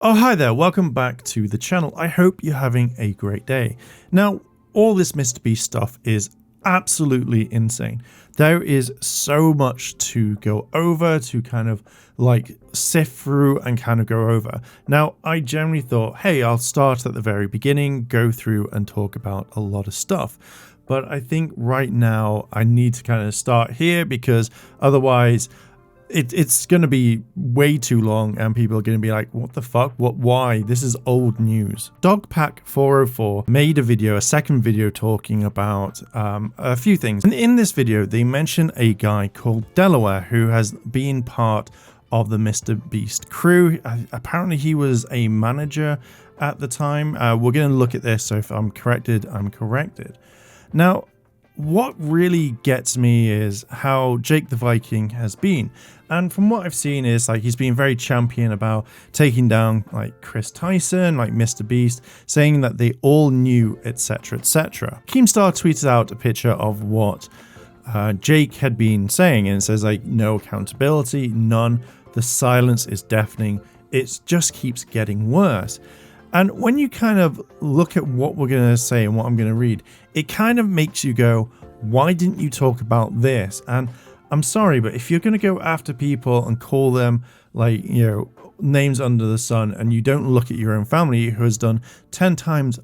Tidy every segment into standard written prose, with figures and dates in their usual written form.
Oh, hi there, welcome back to the channel. I hope you're having a great day. Now, all this Mr. Beast stuff is absolutely insane. There is so much to go over, to kind of like sift through and kind of go over. Now, I generally thought, hey, I'll start at the very beginning, go through and talk about a lot of stuff. But I think right now I need to kind of start here because otherwise it's going to be way too long and people are going to be like, what the fuck? Why? This is old news. Dogpack404 made a second video talking about a few things. And in this video, they mention a guy called Delaware who has been part of the Mr. Beast crew. Apparently he was a manager at the time. We're going to look at this. So if I'm corrected, I'm corrected. Now, what really gets me is how Jake the Viking has been. And from what I've seen is like he's been very champion about taking down like Chris Tyson, like Mr. Beast, saying that they all knew, etc, etc. Keemstar tweeted out a picture of what Jake had been saying, and it says like no accountability, none. The silence is deafening. It just keeps getting worse. And when you kind of look at what we're going to say and what I'm going to read, it kind of makes you go, why didn't you talk about this? And I'm sorry, but if you're going to go after people and call them like, you know, names under the sun, and you don't look at your own family who has done 10 times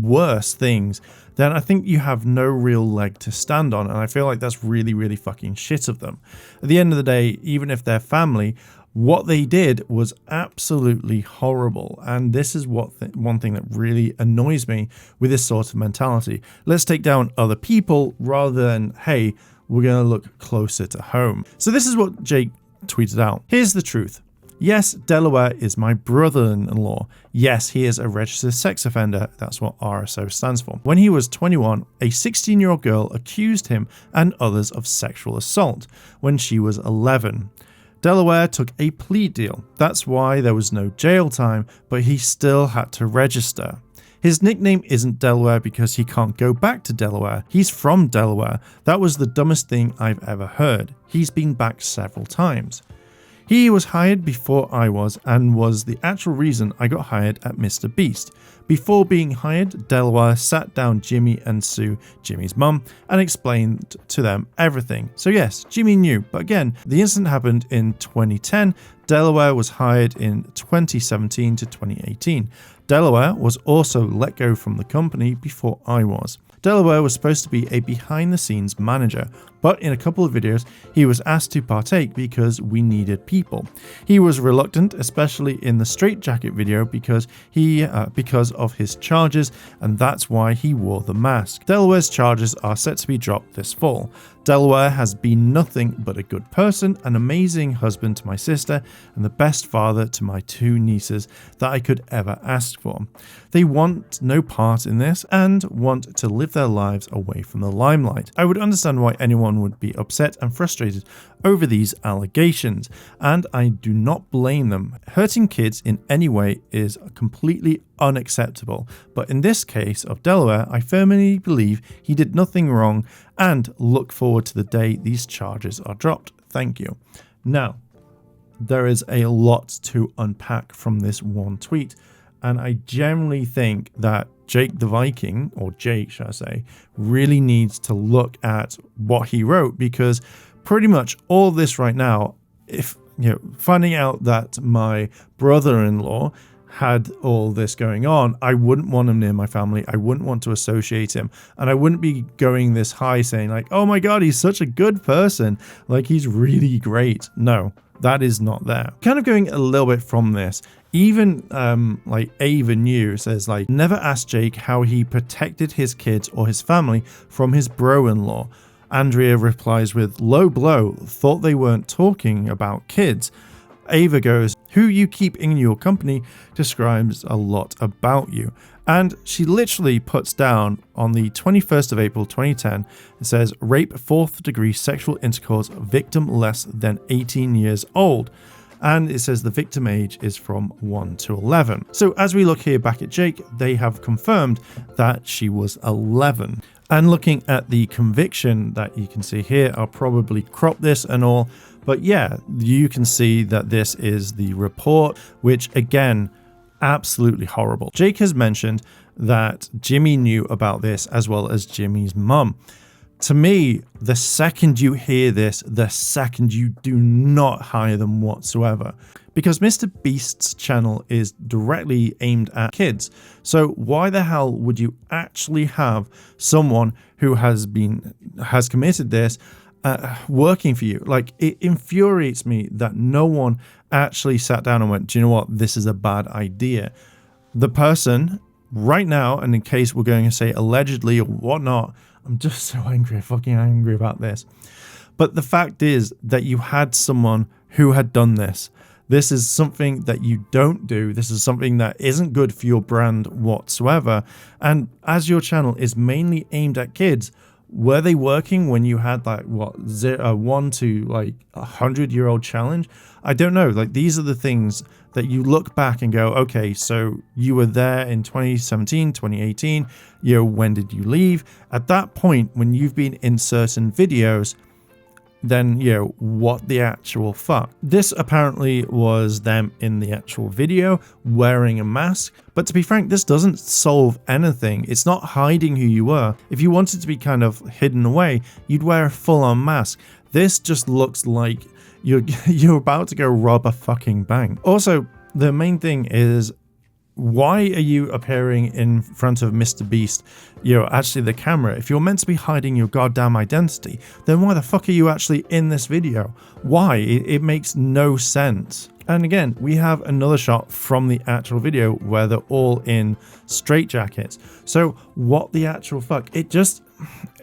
worse things, then I think you have no real leg to stand on. And I feel like that's really, really fucking shit of them. At the end of the day, even if they're family, what they did was absolutely horrible, and this is one thing that really annoys me with this sort of mentality. Let's take down other people rather than, hey, we're going to look closer to home. So this is what Jake tweeted out. Here's the truth. Yes, Delaware is my brother-in-law. Yes, he is a registered sex offender. That's what RSO stands for. When he was 21, a 16-year-old girl accused him and others of sexual assault when she was 11. Delaware took a plea deal. That's why there was no jail time, but he still had to register. His nickname isn't Delaware because he can't go back to Delaware. He's from Delaware. That was the dumbest thing I've ever heard. He's been back several times. He was hired before I was and was the actual reason I got hired at Mr. Beast. Before being hired, Delaware sat down Jimmy and Sue, Jimmy's mum, and explained to them everything. So yes, Jimmy knew, but again, the incident happened in 2010. Delaware was hired in 2017 to 2018. Delaware was also let go from the company before I was. Delaware was supposed to be a behind-the-scenes manager, but in a couple of videos, he was asked to partake because we needed people. He was reluctant, especially in the straitjacket video, because of his charges, and that's why he wore the mask. Delaware's charges are set to be dropped this fall. Delaware has been nothing but a good person, an amazing husband to my sister, and the best father to my 2 nieces that I could ever ask for. They want no part in this and want to live their lives away from the limelight. I would understand why anyone would be upset and frustrated over these allegations, and I do not blame them. Hurting kids in any way is completely unacceptable, but in this case of Delaware, I firmly believe he did nothing wrong and look forward to the day these charges are dropped. Thank you. Now, there is a lot to unpack from this one tweet, and I generally think that Jake the Viking, or Jake should I say, really needs to look at what he wrote, because pretty much all this right now, if you know, finding out that my brother-in-law had all this going on, I wouldn't want him near my family. I wouldn't want to associate him, and I wouldn't be going this high saying like, oh my god, he's such a good person, like he's really great. No, that is not there. Kind of going a little bit from this, even like Ava New says like, never ask Jake how he protected his kids or his family from his bro-in-law. Andrea replies with, low blow, thought they weren't talking about kids. Ava goes, who you keep in your company describes a lot about you. And she literally puts down on the 21st of April 2010, it says, rape 4th degree sexual intercourse, victim less than 18 years old. And it says the victim age is from 1 to 11. So as we look here back at Jake, they have confirmed that she was 11. And looking at the conviction that you can see here, I'll probably crop this and all, but yeah, you can see that this is the report, which again, absolutely horrible. Jake has mentioned that Jimmy knew about this as well as Jimmy's mum. To me, the second you hear this, the second you do not hire them whatsoever. Because Mr. Beast's channel is directly aimed at kids. So why the hell would you actually have someone who has committed this working for you? Like, it infuriates me that no one actually sat down and went, do you know what, this is a bad idea. The person right now, and in case we're going to say allegedly or whatnot, I'm just so fucking angry about this. But the fact is that you had someone who had done this. This is something that you don't do. This is something that isn't good for your brand whatsoever. And as your channel is mainly aimed at kids, were they working when you had like what, 1 to like 100-year-old challenge? I don't know. Like, these are the things that you look back and go, okay, so you were there in 2017, 2018, you know, when did you leave? At that point, when you've been in certain videos, then, you know, what the actual fuck? This apparently was them in the actual video wearing a mask, but to be frank, this doesn't solve anything. It's not hiding who you were. If you wanted to be kind of hidden away, you'd wear a full-on mask. This just looks like you're about to go rob a fucking bank. Also, the main thing is, why are you appearing in front of Mr. Beast, you know, actually the camera? If you're meant to be hiding your goddamn identity, then why the fuck are you actually in this video? Why? It makes no sense. And again, we have another shot from the actual video where they're all in straitjackets. So what the actual fuck?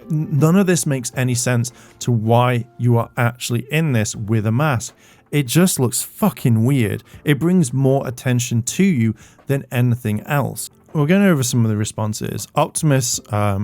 None of this makes any sense to why you are actually in this with a mask. It just looks fucking weird. It brings more attention to you than anything else. We're going over some of the responses. Optimus,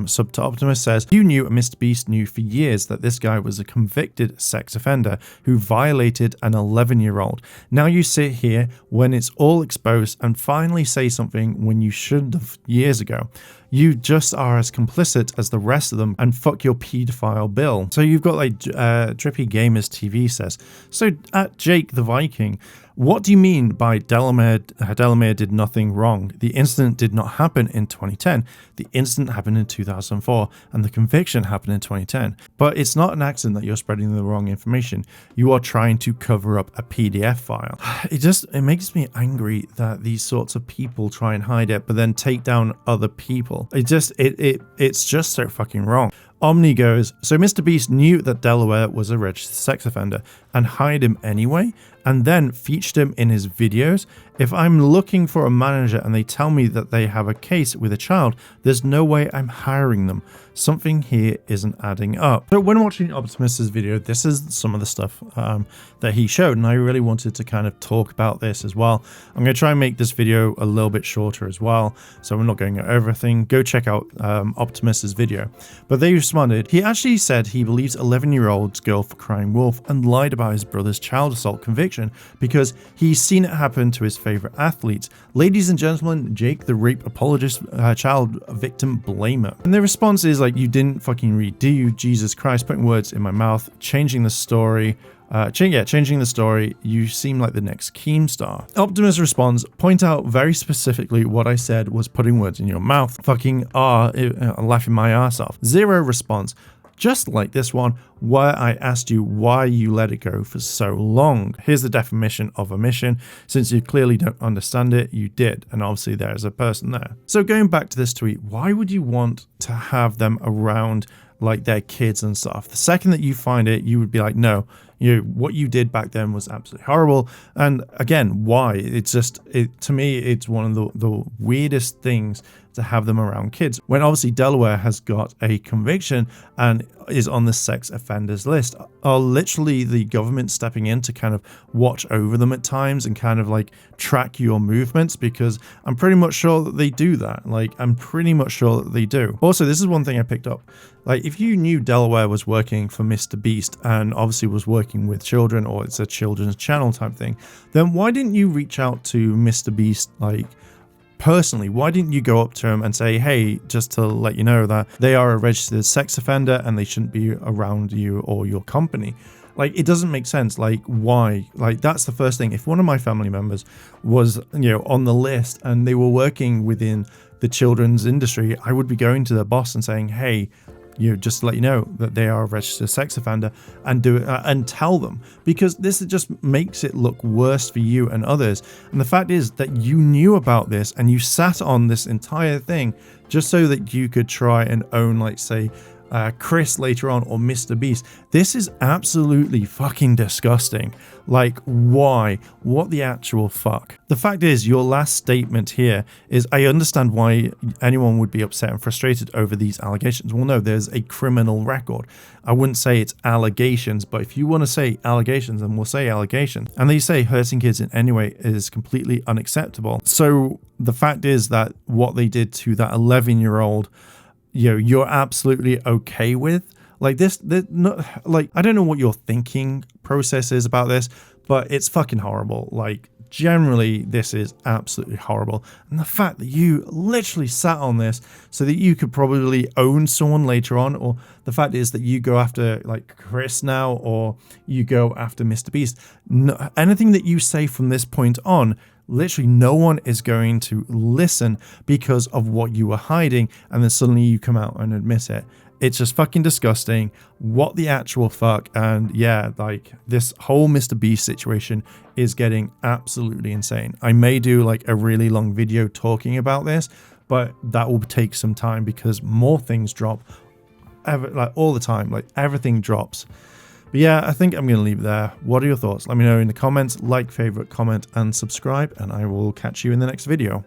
sub to Optimus says, you knew and Mr. Beast knew for years that this guy was a convicted sex offender who violated an 11-year-old. Now you sit here when it's all exposed and finally say something when you should have years ago. You just are as complicit as the rest of them and fuck your pedophile bill. So you've got like Drippy Gamers TV says, so at Jake the Viking, what do you mean by Delamere did nothing wrong? The incident did not happen in 2010. The incident happened in 2004 and the conviction happened in 2010. But it's not an accident that you're spreading the wrong information. You are trying to cover up a PDF file. It makes me angry that these sorts of people try and hide it, but then take down other people. It's just so fucking wrong. Omni goes, so Mr. Beast knew that Delaware was a registered sex offender and hired him anyway, and then featured him in his videos. If I'm looking for a manager and they tell me that they have a case with a child, there's no way I'm hiring them. Something here isn't adding up. So when watching Optimus's video, this is some of the stuff that he showed, and I really wanted to kind of talk about this as well. I'm going to try and make this video a little bit shorter as well, so we're not going over everything. Go check out Optimus's video. But they responded, he actually said he believes 11-year-old girl for crying wolf and lied about his brother's child assault conviction because he's seen it happen to his favorite athletes. Ladies and gentlemen, Jake the rape apologist, child victim blamer. And the response is like, you didn't fucking read, do you? Jesus Christ, putting words in my mouth, changing the story. Changing the story, you seem like the next Keemstar. Optimus responds, point out very specifically what I said was putting words in your mouth. Fucking laughing my ass off. Zero response, just like this one, where I asked you why you let it go for so long. Here's the definition of omission. Since you clearly don't understand it, you did. And obviously there's a person there. So going back to this tweet, why would you want to have them around like their kids and stuff? The second that you find it, you would be like, no, what you did back then was absolutely horrible. And again, why? To me, it's one of the weirdest things to have them around kids, when obviously Delaware has got a conviction and is on the sex offenders list. Are literally the government stepping in to kind of watch over them at times and kind of like track your movements? Because I'm pretty much sure that they do that. Like, I'm pretty much sure that they do. Also, this is one thing I picked up. Like, if you knew Delaware was working for Mr. Beast and obviously was working with children, or it's a children's channel type thing, then why didn't you reach out to Mr. Beast, like, personally? Why didn't you go up to him and say, hey, just to let you know that they are a registered sex offender and they shouldn't be around you or your company? Like, it doesn't make sense. Like, why? Like, that's the first thing. If one of my family members was, on the list and they were working within the children's industry, I would be going to their boss and saying, hey, just to let you know that they are a registered sex offender, and do it and tell them, because this just makes it look worse for you and others. And the fact is that you knew about this and you sat on this entire thing just so that you could try and own, like, say, Chris later on, or Mr. Beast. This is absolutely fucking disgusting. Like, why? What the actual fuck? The fact is, your last statement here is, I understand why anyone would be upset and frustrated over these allegations. Well, no, there's a criminal record. I wouldn't say it's allegations, but if you want to say allegations, then we'll say allegations. And they say hurting kids in any way is completely unacceptable. So the fact is that what they did to that 11-year-old, you're absolutely okay with. Like, not, like, I don't know what your thinking process is about this, but it's fucking horrible. Like, generally, this is absolutely horrible. And the fact that you literally sat on this so that you could probably own someone later on, or the fact is that you go after, like, Chris now, or you go after Mr. Beast. No, anything that you say from this point on, literally no one is going to listen because of what you were hiding, and then suddenly you come out and admit it. It's just fucking disgusting. What the actual fuck? And yeah, like, this whole Mr. Beast situation is getting absolutely insane. I may do like a really long video talking about this, but that will take some time because more things drop all the time. Like, everything drops. But yeah, I think I'm going to leave it there. What are your thoughts? Let me know in the comments. Like, favorite, comment, and subscribe, and I will catch you in the next video.